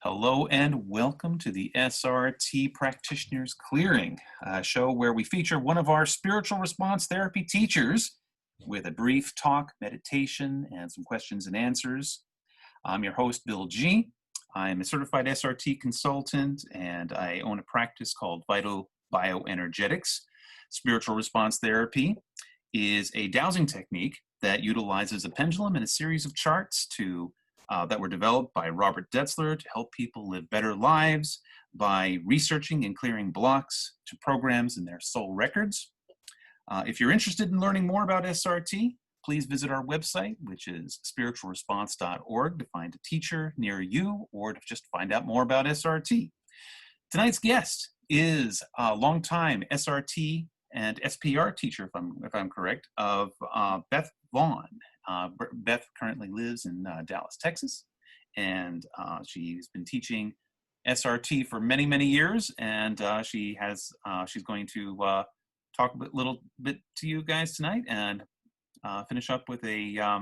Hello and welcome to the SRT Practitioners Clearing, a show where we feature one of our spiritual response therapy teachers with a brief talk, meditation, and some questions and answers. I'm your host, Bill G. I'm a certified SRT consultant, and I own a practice called Vital Bioenergetics. Spiritual response therapy is a dowsing technique that utilizes a pendulum and a series of charts that were developed by Robert Detzler to help people live better lives by researching and clearing blocks to programs in their soul records. If you're interested in learning more about SRT, please visit our website, which is spiritualresponse.org, to find a teacher near you or to just find out more about SRT. Tonight's guest is a longtime SRT and SPR teacher, if I'm correct, of Beth Vaughan. Beth currently lives in Dallas, Texas, and she's been teaching SRT for many, many years, and she's going to talk a little bit to you guys tonight and finish up with a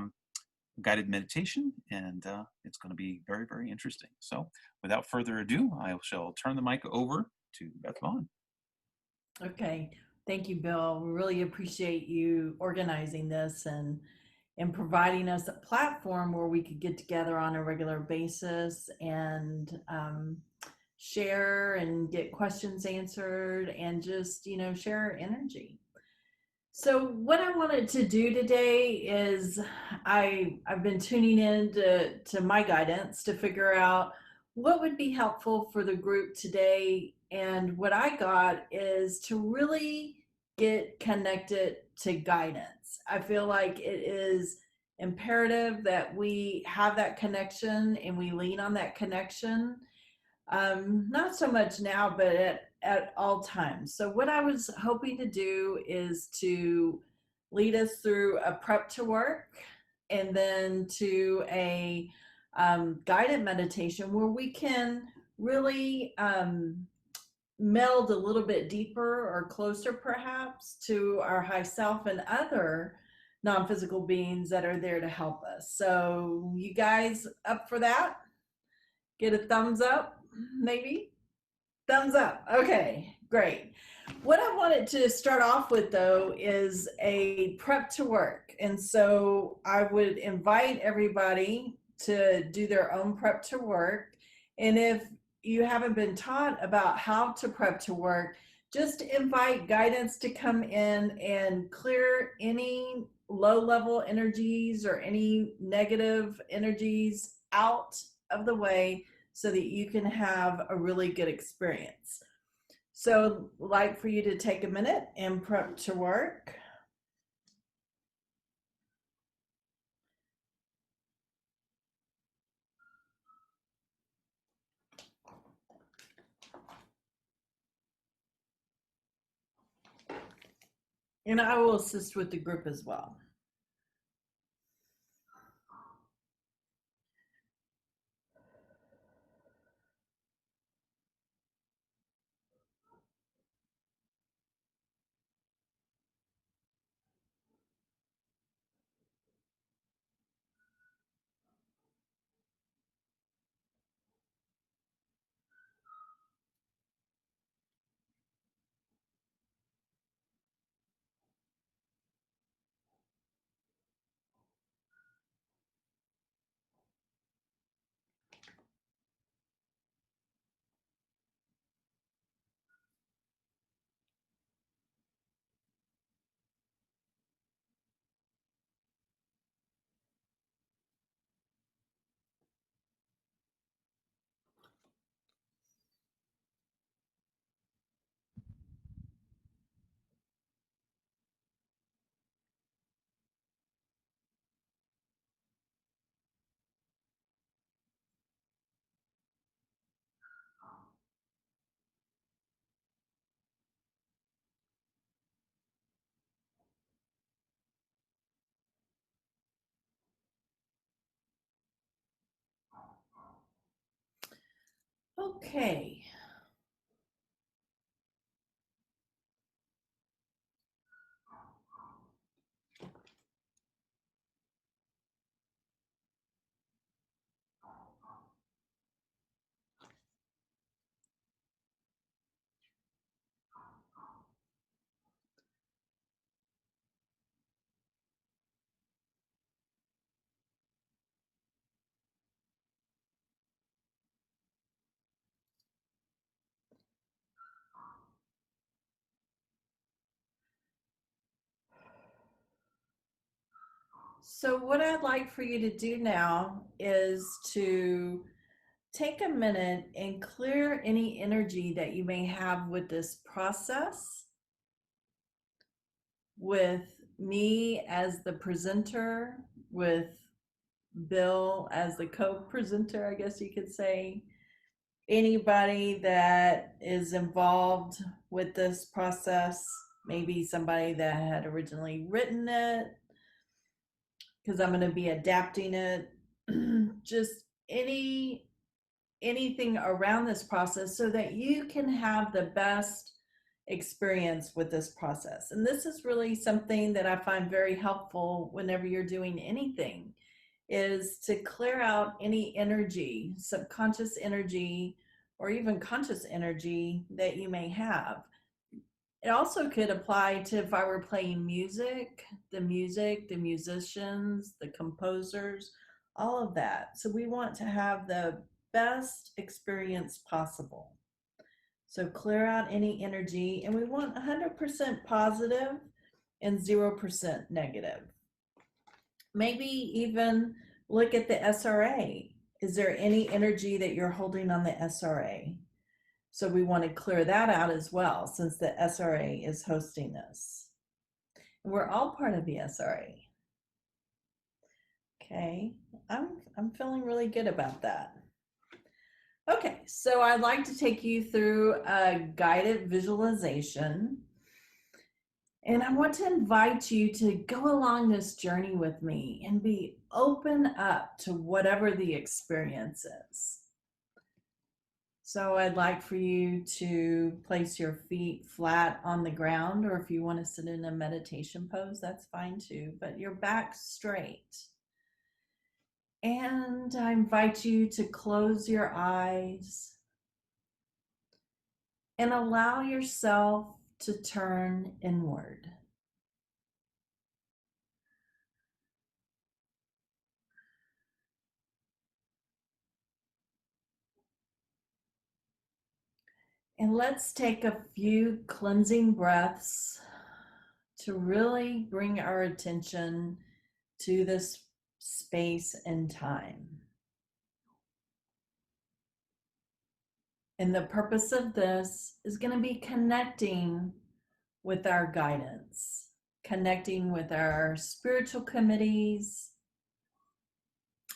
guided meditation, and it's going to be very, very interesting. So without further ado, I shall turn the mic over to Beth Vaughan. Okay. Thank you, Bill. We really appreciate you organizing this and providing us a platform where we could get together on a regular basis and share and get questions answered and just, share our energy. So what I wanted to do today is I've been tuning in to my guidance to figure out what would be helpful for the group today. And what I got is to really get connected to guidance. I feel like it is imperative that we have that connection and we lean on that connection. Not so much now, but at all times. So what I was hoping to do is to lead us through a prep to work and then to a guided meditation where we can really meld a little bit deeper or closer perhaps to our high self and other non-physical beings that are there to help us. So you guys up for that? Get a thumbs up, maybe? Thumbs up. Okay, great. What I wanted to start off with though is a prep to work. And so I would invite everybody to do their own prep to work. And if you haven't been taught about how to prep to work, just invite guidance to come in and clear any low-level energies or any negative energies out of the way so that you can have a really good experience. So I'd like for you to take a minute and prep to work. And I will assist with the group as well. Okay. So what I'd like for you to do now is to take a minute and clear any energy that you may have with this process, with me as the presenter, with Bill as the co-presenter, I guess you could say. Anybody that is involved with this process, maybe somebody that had originally written it, because I'm going to be adapting it. Just anything around this process so that you can have the best experience with this process. And this is really something that I find very helpful whenever you're doing anything, is to clear out any energy, subconscious energy, or even conscious energy that you may have. It also could apply to if I were playing music, the musicians, the composers, all of that. So we want to have the best experience possible. So clear out any energy, and we want 100% positive and 0% negative. Maybe even look at the SRA. Is there any energy that you're holding on the SRA? So we want to clear that out as well, since the SRA is hosting this. And we're all part of the SRA. Okay, I'm feeling really good about that. Okay, so I'd like to take you through a guided visualization. And I want to invite you to go along this journey with me and be open up to whatever the experience is. So I'd like for you to place your feet flat on the ground, or if you want to sit in a meditation pose, that's fine too, but your back straight. And I invite you to close your eyes and allow yourself to turn inward. And let's take a few cleansing breaths to really bring our attention to this space and time. And the purpose of this is going to be connecting with our guidance, connecting with our spiritual committees,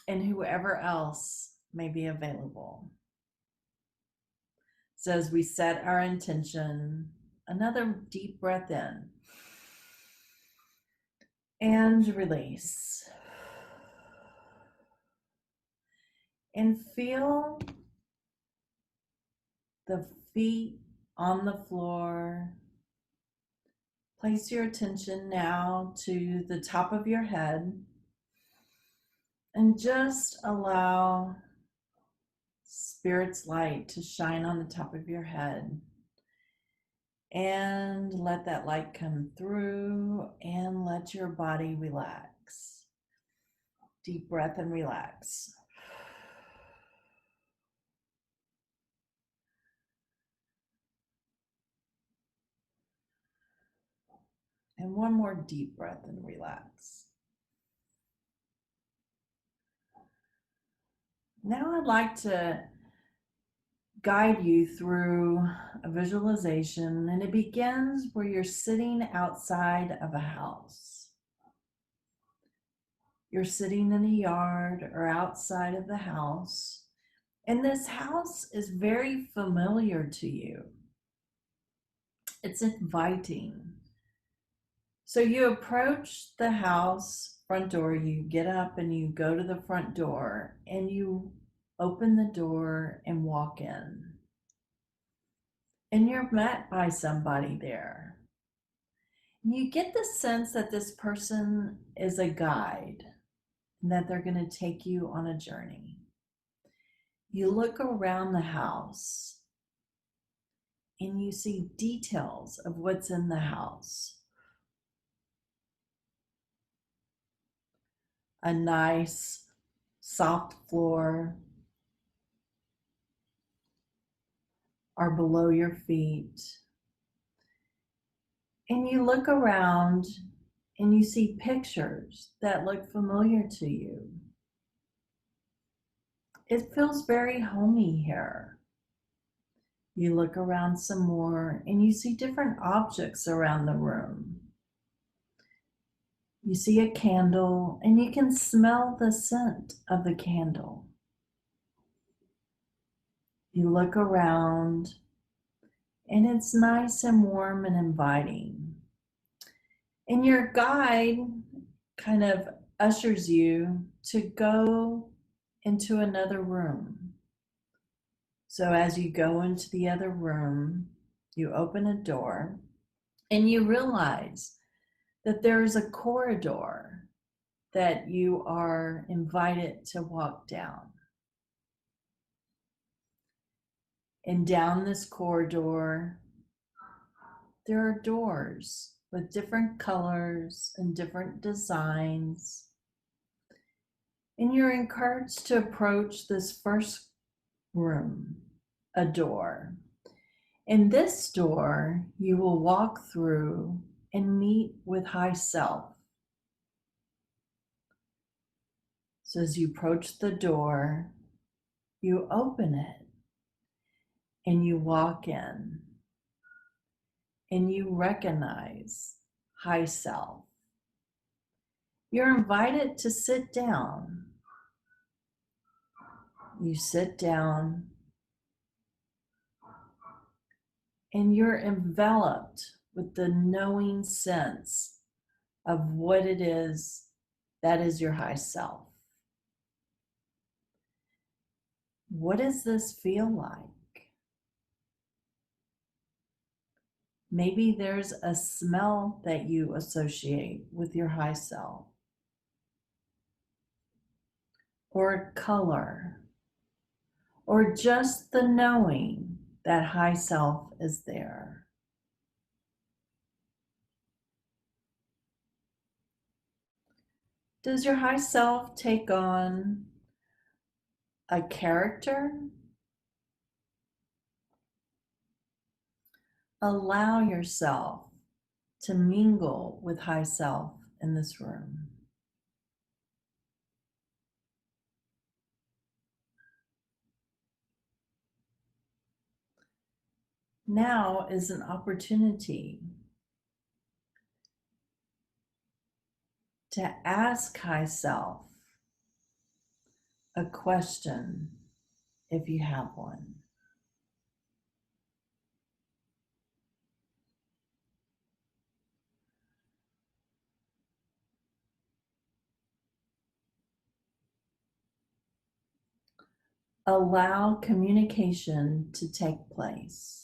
and whoever else may be available. So as we set our intention, another deep breath in and release. And feel the feet on the floor. Place your attention now to the top of your head and just allow Spirit's light to shine on the top of your head. And let that light come through and let your body relax. Deep breath and relax. And one more deep breath and relax. Now I'd like to guide you through a visualization, and it begins where you're sitting outside of a house. You're sitting in a yard or outside of the house, and this house is very familiar to you. It's inviting. So you approach the house front door, you get up and you go to the front door and you open the door and walk in. And you're met by somebody there. You get the sense that this person is a guide and that they're going to take you on a journey. You look around the house and you see details of what's in the house. A nice soft floor are below your feet. And you look around and you see pictures that look familiar to you. It feels very homey here. You look around some more and you see different objects around the room. You see a candle and you can smell the scent of the candle. You look around and it's nice and warm and inviting. And your guide kind of ushers you to go into another room. So as you go into the other room, you open a door and you realize that there is a corridor that you are invited to walk down. And down this corridor, there are doors with different colors and different designs. And you're encouraged to approach this first room, a door. In this door, you will walk through and meet with High Self. So as you approach the door, you open it and you walk in and you recognize High Self. You're invited to sit down. You sit down and you're enveloped with the knowing sense of what it is that is your high self. What does this feel like? Maybe there's a smell that you associate with your high self, or a color, or just the knowing that high self is there. Does your high self take on a character? Allow yourself to mingle with high self in this room. Now is an opportunity to ask high self a question if you have one. Allow communication to take place.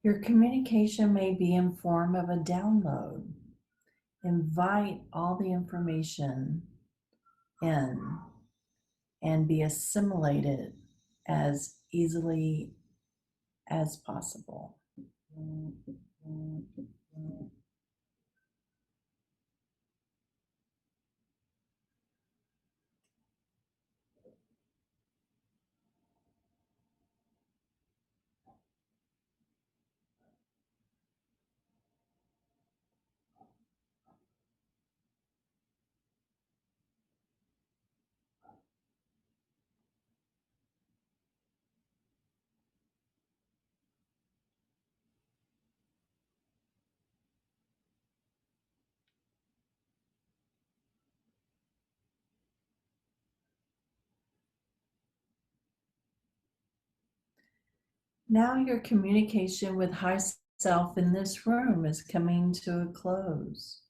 Your communication may be in form of a download. Invite all the information in and be assimilated as easily as possible. Now your communication with high self in this room is coming to a close.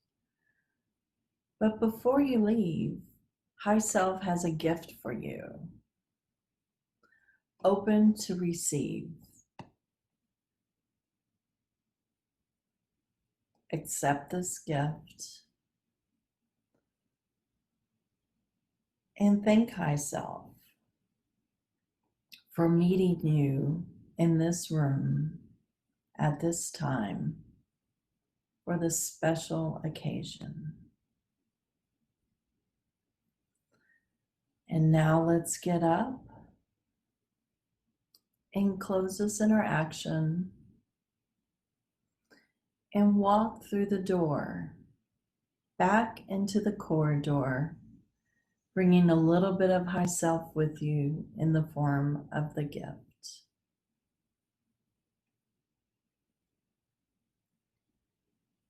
But before you leave, High Self has a gift for you. Open to receive. Accept this gift and thank High Self for meeting you in this room at this time for this special occasion. And now let's get up and close this interaction and walk through the door back into the corridor, bringing a little bit of High Self with you in the form of the gift.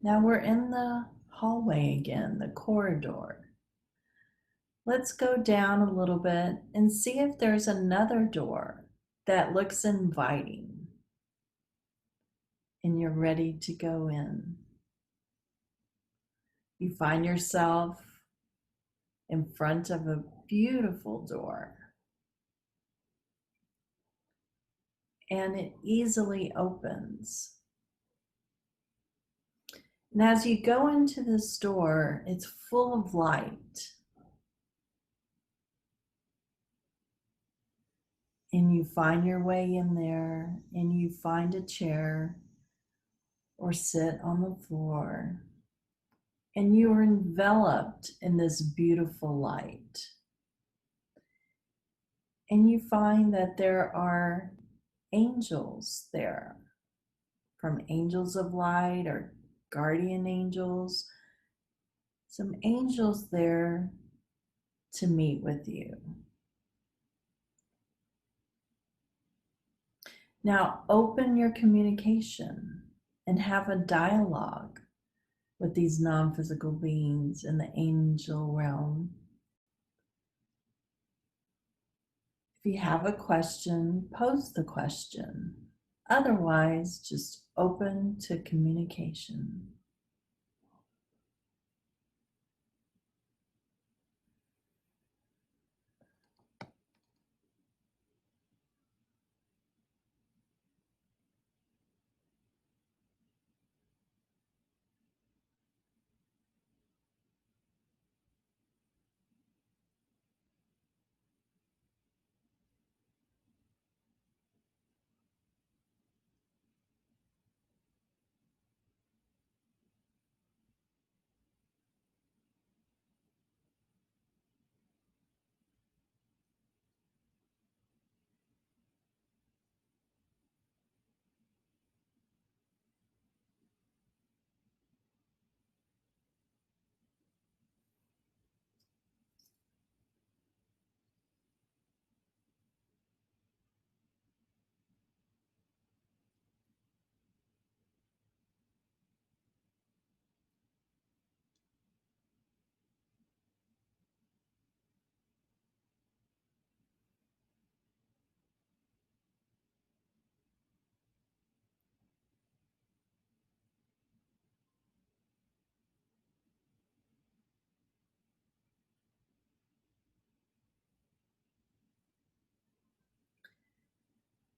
Now we're in the hallway again, the corridor. Let's go down a little bit and see if there's another door that looks inviting and you're ready to go in. You find yourself in front of a beautiful door, and it easily opens. And as you go into this door, it's full of light. And you find your way in there, and you find a chair or sit on the floor, and you are enveloped in this beautiful light. And you find that there are angels there, from angels of light or guardian angels, some angels there to meet with you. Now open your communication and have a dialogue with these non-physical beings in the angel realm. If you have a question, pose the question. Otherwise, just open to communication.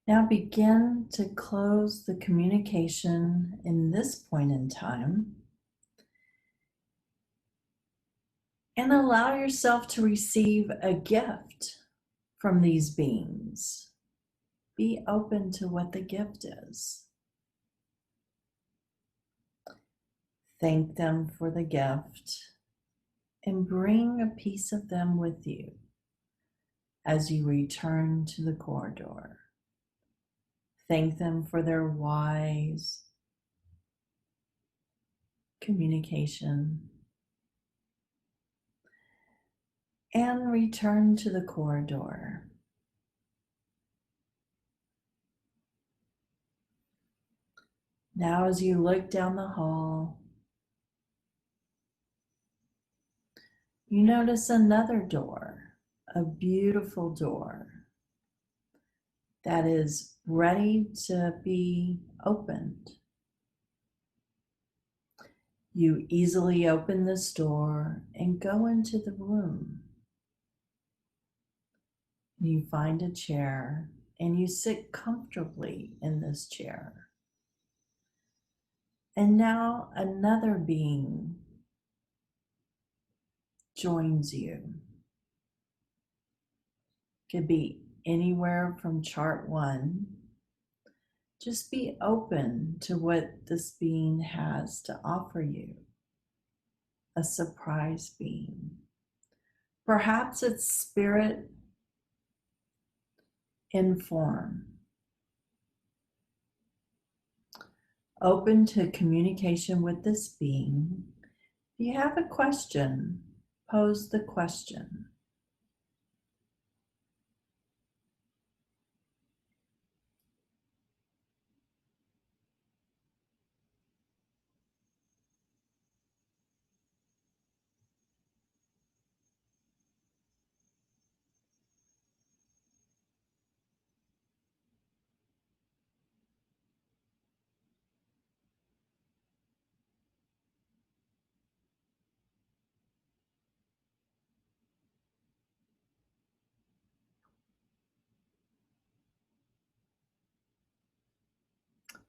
Now begin to close the communication in this point in time and allow yourself to receive a gift from these beings. Be open to what the gift is. Thank them for the gift and bring a piece of them with you as you return to the corridor. Thank them for their wise communication and return to the corridor. Now, as you look down the hall, you notice another door, a beautiful door that is ready to be opened. You easily open this door and go into the room. You find a chair and you sit comfortably in this chair. And now another being joins you. Could be anywhere from chart 1. Just be open to what this being has to offer you. A surprise being. Perhaps it's spirit in form. Open to communication with this being. If you have a question, pose the question.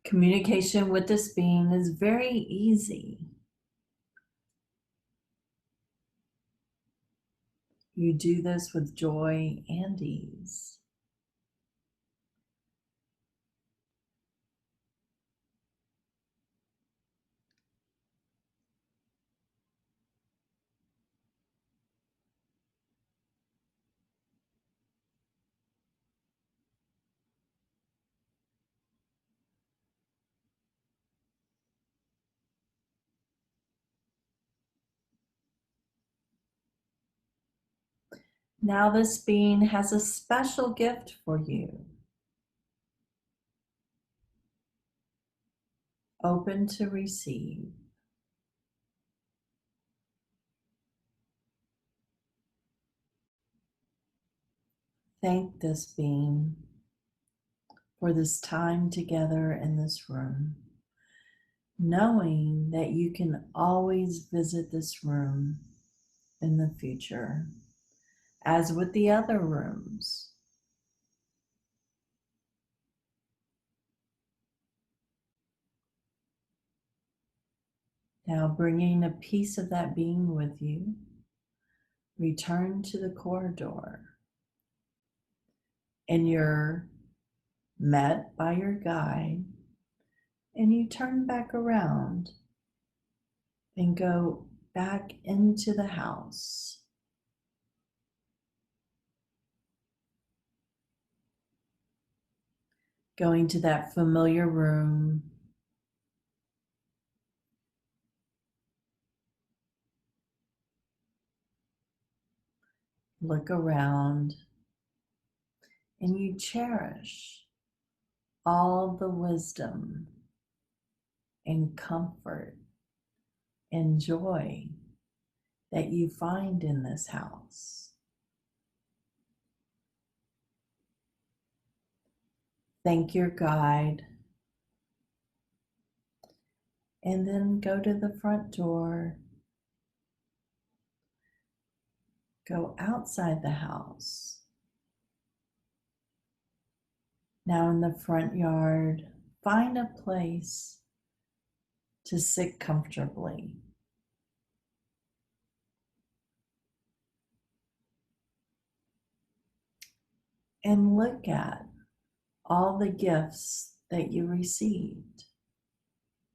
Communication with this being is very easy. You do this with joy and ease. Now this being has a special gift for you. Open to receive. Thank this being for this time together in this room, knowing that you can always visit this room in the future, as with the other rooms. Now bringing a piece of that being with you, return to the corridor, and you're met by your guide, and you turn back around and go back into the house. Going to that familiar room. Look around, and you cherish all the wisdom and comfort and joy that you find in this house. Thank your guide, and then go to the front door. Go outside the house. Now in the front yard, find a place to sit comfortably. And look at all the gifts that you received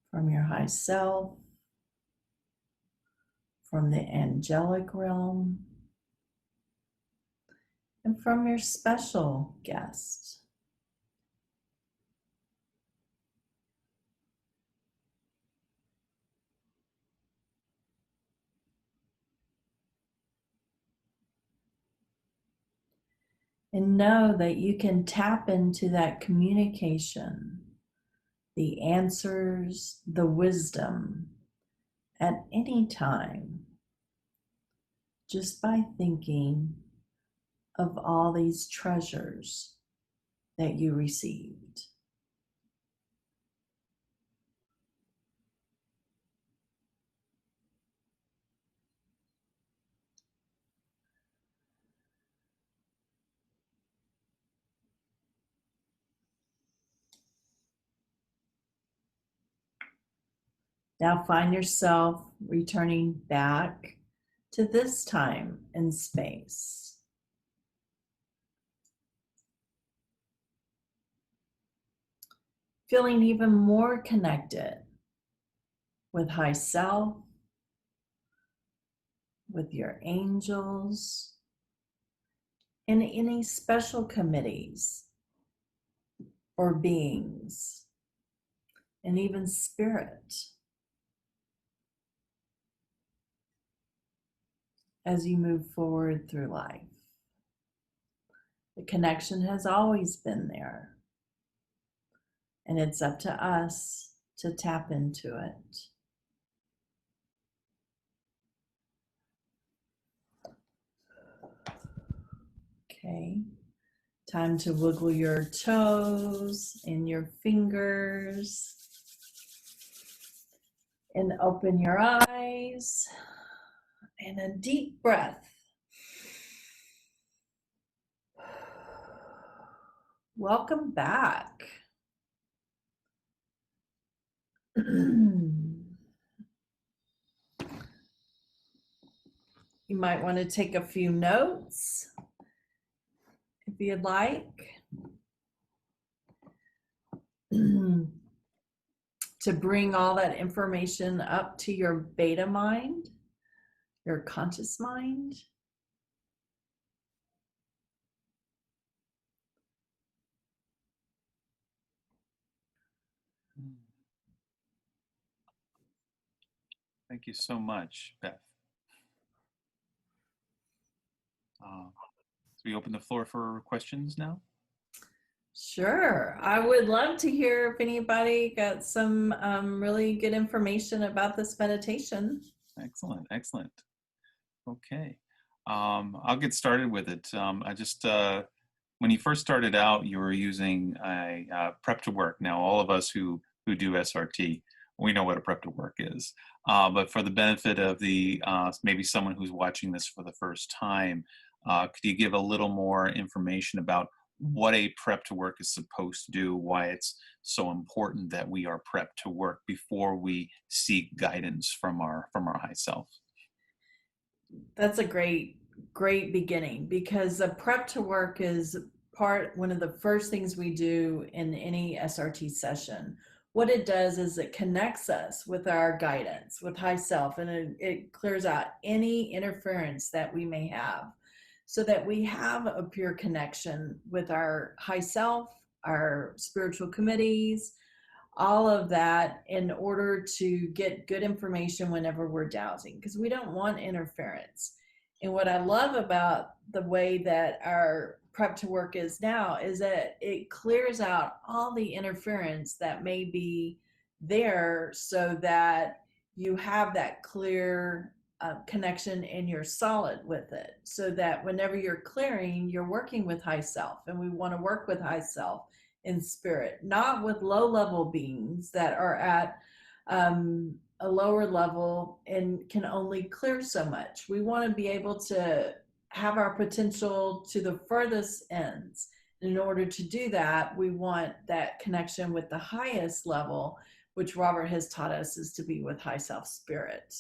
from your high self, from the angelic realm, and from your special guest. And know that you can tap into that communication, the answers, the wisdom at any time, just by thinking of all these treasures that you received. Now find yourself returning back to this time and space. Feeling even more connected with high self, with your angels, and any special committees or beings, and even spirit. As you move forward through life, the connection has always been there, and it's up to us to tap into it. Okay, time to wiggle your toes and your fingers and open your eyes, and a deep breath. Welcome back. You might want to take a few notes if you'd like. To bring all that information up to your beta mind, your conscious mind. Thank you so much, Beth. So we open the floor for questions now? Sure. I would love to hear if anybody got some really good information about this meditation. Excellent, excellent. Okay. I'll get started with it. I just, when you first started out, you were using a prep to work. Now, all of us who do SRT, we know what a prep to work is. But for the benefit of the maybe someone who's watching this for the first time, could you give a little more information about what a prep to work is supposed to do, why it's so important that we are prepped to work before we seek guidance from our high self? That's a great beginning, because a prep to work is one of the first things we do in any SRT session. What it does is it connects us with our guidance, with high self, and it clears out any interference that we may have, so that we have a pure connection with our high self, our spiritual committees, all of that, in order to get good information whenever we're dowsing, because we don't want interference. And what I love about the way that our prep to work is now is that it clears out all the interference that may be there, so that you have that clear connection and you're solid with it, so that whenever you're clearing, you're working with high self. And we want to work with high self in spirit, not with low level beings that are at a lower level and can only clear so much. We want to be able to have our potential to the furthest ends. In order to do that, we want that connection with the highest level, which Robert has taught us is to be with high self spirit.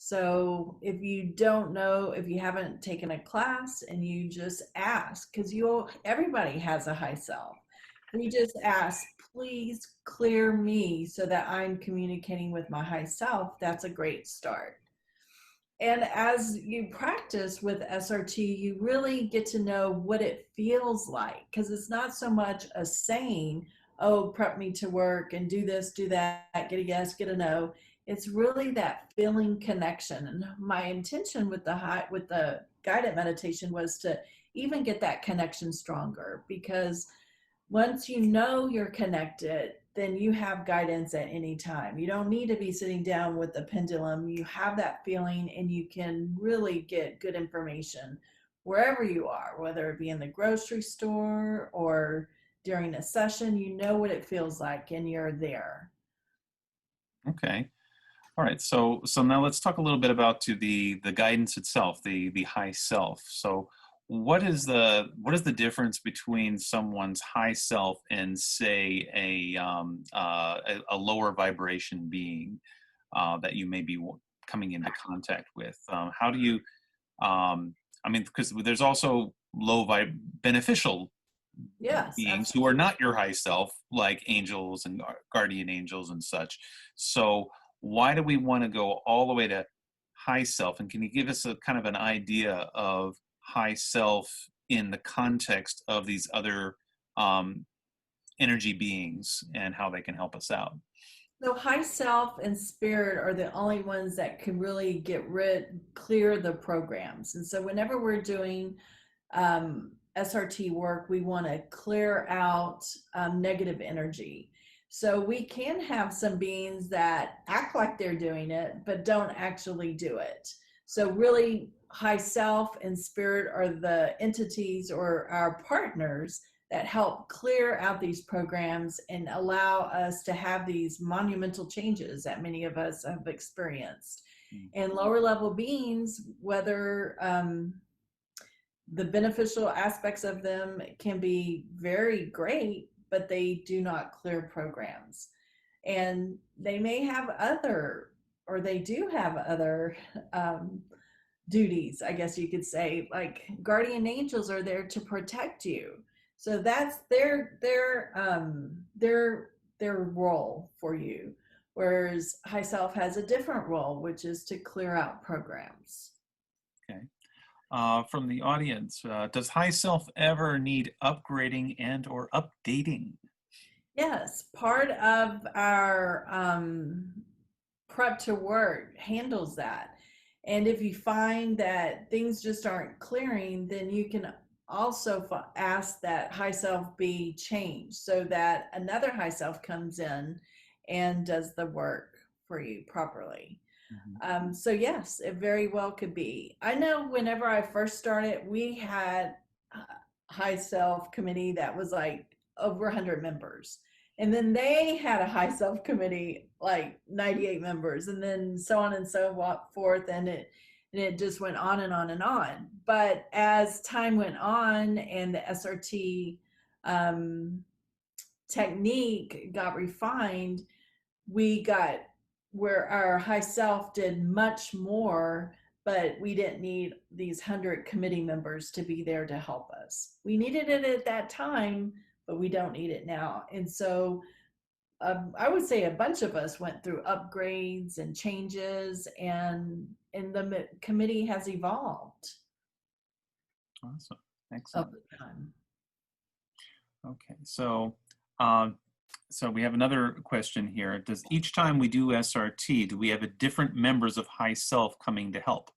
So if you don't know, if you haven't taken a class, and you just ask, because everybody has a high self. We just ask, please clear me so that I'm communicating with my high self. That's a great start. And as you practice with SRT, you really get to know what it feels like, because it's not so much a saying, oh, prep me to work and do this, do that, get a yes, get a no. It's really that feeling connection. And my intention with the guided meditation was to even get that connection stronger, because once you know you're connected, then you have guidance at any time. You don't need to be sitting down with the pendulum. You have that feeling, and you can really get good information wherever you are, whether it be in the grocery store or during a session. You know what it feels like, and you're there. Okay. All right. So now let's talk a little bit about the guidance itself, the high self. So what is the difference between someone's high self and, say, a lower vibration being? that you may be coming into contact with. How do you, I mean, because there's also beneficial Yes, beings who are absolutely. not your high self, like angels and guardian angels and such. So why do we want to go all the way to high self? And can you give us a kind of an idea of high self in the context of these other um, energy beings and how they can help us out? So high self and spirit are the only ones that can really clear the programs. And so whenever we're doing SRT work, we want to clear out negative energy. So we can have some beings that act like they're doing it, but don't actually do it. So really, high self and spirit are the entities or our partners that help clear out these programs and allow us to have these monumental changes that many of us have experienced. And lower level beings, whether the beneficial aspects of them can be very great, but they do not clear programs. And they may have other, or they do have other duties, I guess you could say, like guardian angels are there to protect you. So that's their role for you. Whereas high self has a different role, which is to clear out programs. Okay. From the audience, does high self ever need upgrading and or updating? Yes, part of our prep to work handles that. And if you find that things just aren't clearing, then you can also ask that high self be changed so that another high self comes in and does the work for you properly. Mhm. So yes, it very well could be. I know whenever I first started, we had a high self committee that was like over 100 members. And then they had a high self committee, like 98 members, and then so on and so forth. And it just went on and on and on. But as time went on and the SRT um, technique got refined, we got where our high self did much more, but we didn't need these 100 committee members to be there to help us. We needed it at that time, but we don't need it now. And so I would say a bunch of us went through upgrades and changes, and the committee has evolved Awesome. Excellent. over time. Okay. Um, so we have another question here. Does each time we do SRT, do we have a different members of high self coming to help?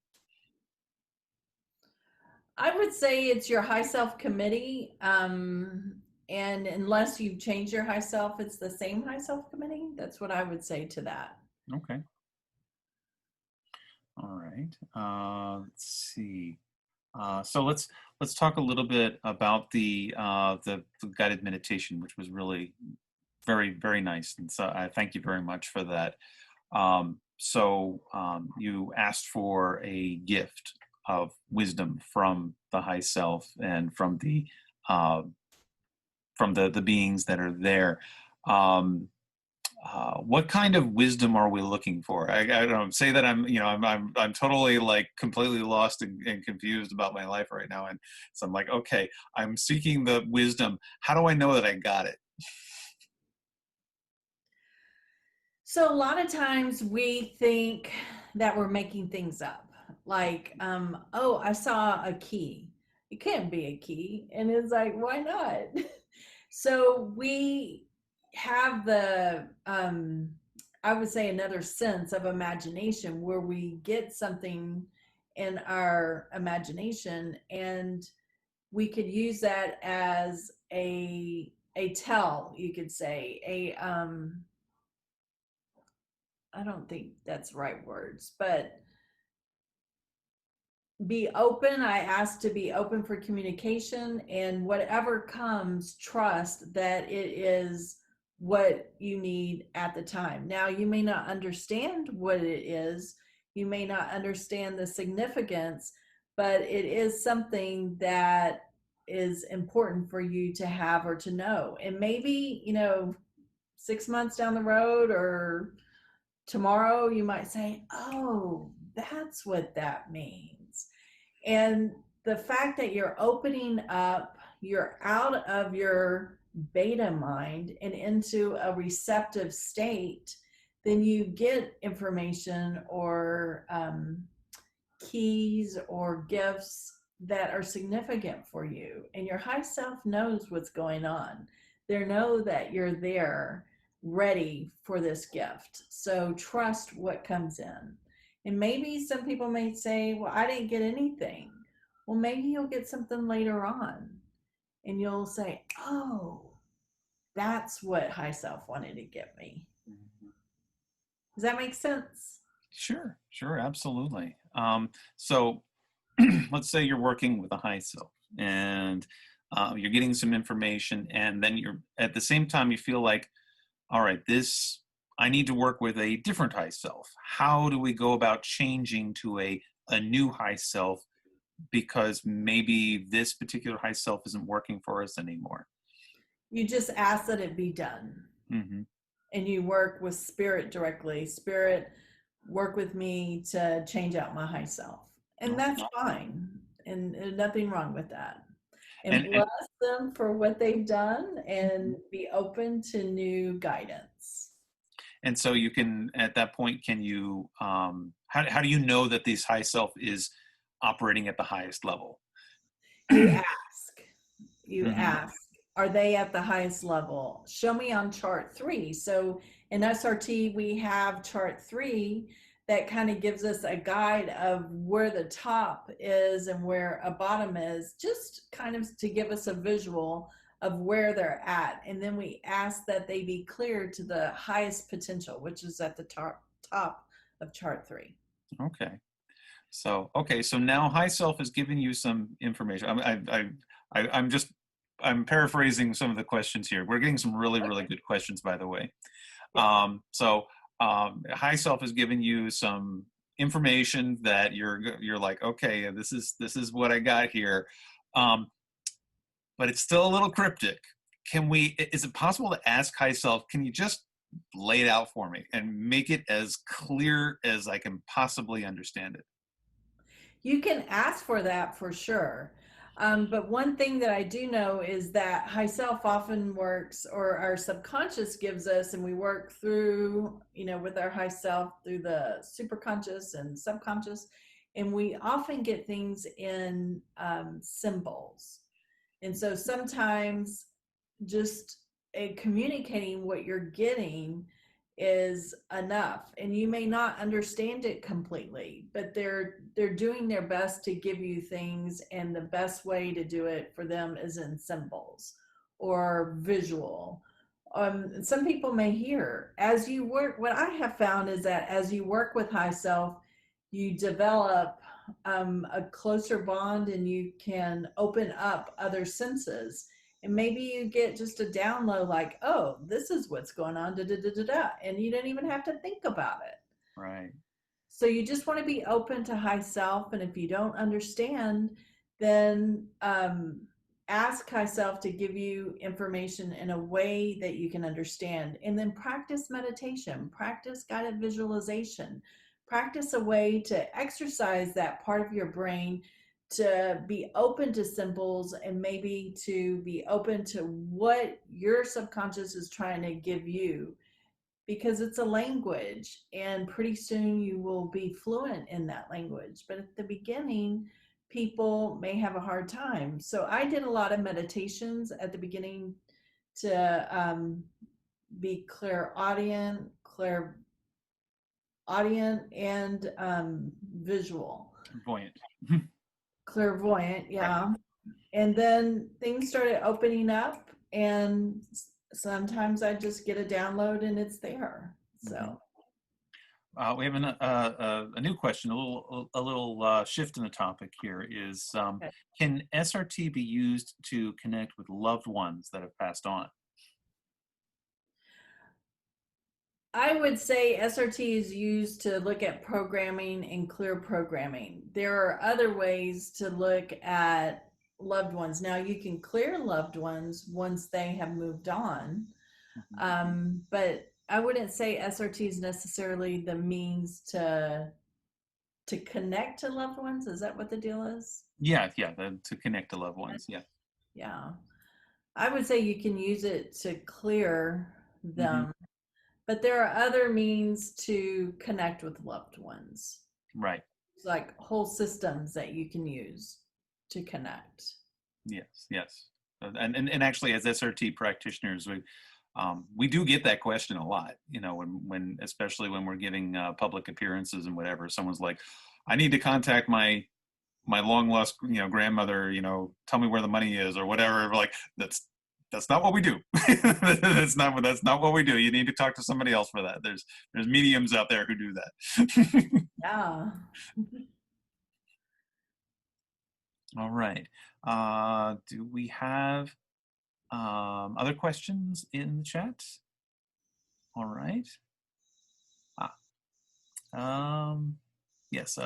I would say it's your high self committee. And unless you've changed your high self, it's the same high self committee. That's what I would say to that. Okay. All right. Let's see. So let's talk a little bit about the guided meditation, which was really very nice, and so I thank you very much for that. You asked for a gift of wisdom from the high self and uh, from the beings that are there. Um, what kind of wisdom are we looking for? I don't say that I'm totally like completely lost and confused about my life right now, and so I'm like, okay, I'm seeking the wisdom. How do I know that I got it? So a lot of times we think that we're making things up. Like, oh, I saw a key. It can't be a key. And it's like, why not? So we have I would say, another sense of imagination where we get something in our imagination and we could use that as a tell, you could say, I don't think that's right words, but be open. I ask to be open for communication, and whatever comes, trust that it is what you need at the time. Now, you may not understand what it is, you may not understand the significance, but it is something that is important for you to have or to know. And maybe, 6 months down the road or tomorrow you might say, oh, that's what that means. And the fact that you're opening up, you're out of your beta mind and into a receptive state, then you get information or keys or gifts that are significant for you. And your high self knows what's going on. They know that you're there ready for this gift. So trust what comes in. And maybe some people may say, well, I didn't get anything. Well, maybe you'll get something later on and you'll say, oh, that's what high self wanted to give me. Does that make sense? Sure, sure, absolutely. So let's say you're working with a high self and you're getting some information, and then you're at the same time you feel like, all right, this, I need to work with a different high self. How do we go about changing to a new high self, because maybe this particular high self isn't working for us anymore? You just ask that it be done. Mm-hmm. And you work with spirit directly. Spirit, work with me to change out my high self. And that's fine. And nothing wrong with that. And bless them for what they've done and be open to new guidance. And so you can, at that point, can you, how do you know that this high self is operating at the highest level? You ask. You ask. Are they at the highest level? Show me on chart 3. So in SRT, we have chart 3 that kind of gives us a guide of where the top is and where a bottom is, just kind of to give us a visual of where they're at. And then we ask that they be clear to the highest potential, which is at the top of chart 3. Okay. So, so now high self has given you some information. I'm paraphrasing some of the questions here. We're getting some really good questions, by the way. Yeah. High self has given you some information that you're like, okay, this is what I got here, but it's still a little cryptic. Is it possible to ask high self, can you just lay it out for me and make it as clear as I can possibly understand it? You can ask for that for sure. But one thing that I do know is that high self often works, or our subconscious gives us, and we work through, with our high self through the superconscious and subconscious, and we often get things in symbols. And so sometimes just communicating what you're getting is enough, and you may not understand it completely, but they're doing their best to give you things, and the best way to do it for them is in symbols or visual. Some people may hear as you work. What I have found is that as you work with high self, you develop a closer bond, and you can open up other senses. And maybe you get just a download like, oh, this is what's going on, da, da, da, da, da. And you don't even have to think about it. Right. So you just want to be open to high self. And if you don't understand, then ask high self to give you information in a way that you can understand. And then practice meditation, practice guided visualization, practice a way to exercise that part of your brain to be open to symbols, and maybe to be open to what your subconscious is trying to give you, because it's a language, and pretty soon you will be fluent in that language. But at the beginning, people may have a hard time. So I did a lot of meditations at the beginning to be clairaudient, and visual. Clairvoyant, yeah. Right. And then things started opening up, and sometimes I just get a download and it's there. So we have a new question, a little shift in the topic here is, okay, can SRT be used to connect with loved ones that have passed on? I would say SRT is used to look at programming and clear programming. There are other ways to look at loved ones. Now, you can clear loved ones once they have moved on, but I wouldn't say SRT is necessarily the means to connect to loved ones. Is that what the deal is? Yeah, yeah, to connect to loved ones. Yeah. Yeah. I would say you can use it to clear Hmm. them, but there are other means to connect with loved ones, Right. like whole systems that you can use to connect. Yes, yes. And actually, as SRT practitioners, we do get that question a lot. You know, when especially when we're giving public appearances and whatever, someone's like, "I need to contact my long lost grandmother. You know, tell me where the money is or whatever." We're like, that's not what we do. That's not what we do. You need to talk to somebody else for that. There's mediums out there who do that. Yeah. All right. Do we have other questions in the chat? All right. Um, yes.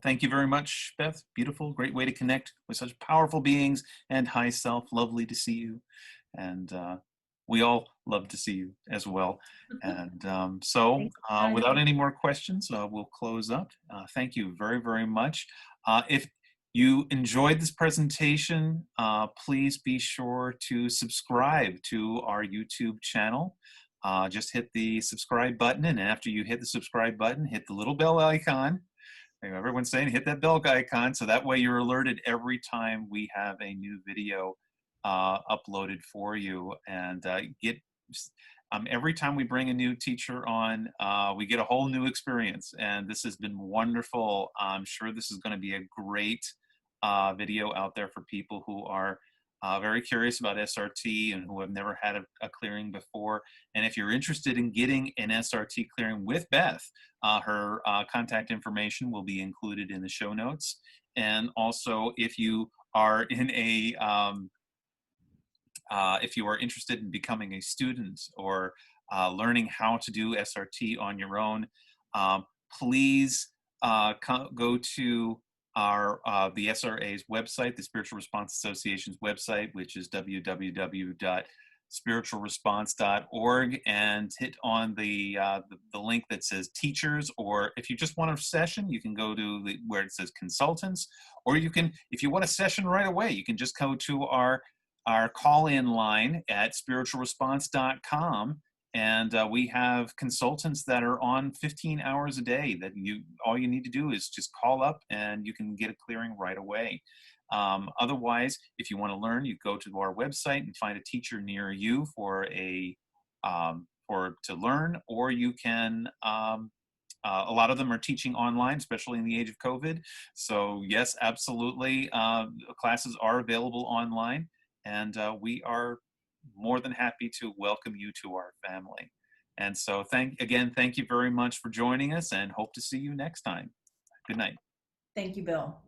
Thank you very much, Beth. Beautiful, great way to connect with such powerful beings and high self. Lovely to see you, and we all love to see you as well. And Thanks for joining without me. any more questions, we'll close up. Thank you very, very much. If you enjoyed this presentation, please be sure to subscribe to our YouTube channel. Just hit the subscribe button, and after you hit the subscribe button, hit the little bell icon. Everyone's saying hit that bell icon, so that way you're alerted every time we have a new video uploaded for you. And every time we bring a new teacher on, we get a whole new experience, and this has been wonderful. I'm sure this is going to be a great video out there for people who are very curious about SRT and who have never had a clearing before. And if you're interested in getting an SRT clearing with Beth, her contact information will be included in the show notes. And also, if you are in if you are interested in becoming a student or learning how to do SRT on your own, please go to the SRA's website, the Spiritual Response Association's website, which is www.spiritualresponse.org, and hit on the link that says teachers. Or if you just want a session, you can go to where it says consultants, or you can, if you want a session right away, you can just go to our call-in line at spiritualresponse.com, and we have consultants that are on 15 hours a day that all you need to do is just call up and you can get a clearing right away. Otherwise, if you want to learn, you go to our website and find a teacher near you to learn, or you can a lot of them are teaching online, especially in the age of COVID. So yes, absolutely, classes are available online, and we are more than happy to welcome you to our family. And so thank you very much for joining us, and hope to see you next time. Good night. Thank you, Bill.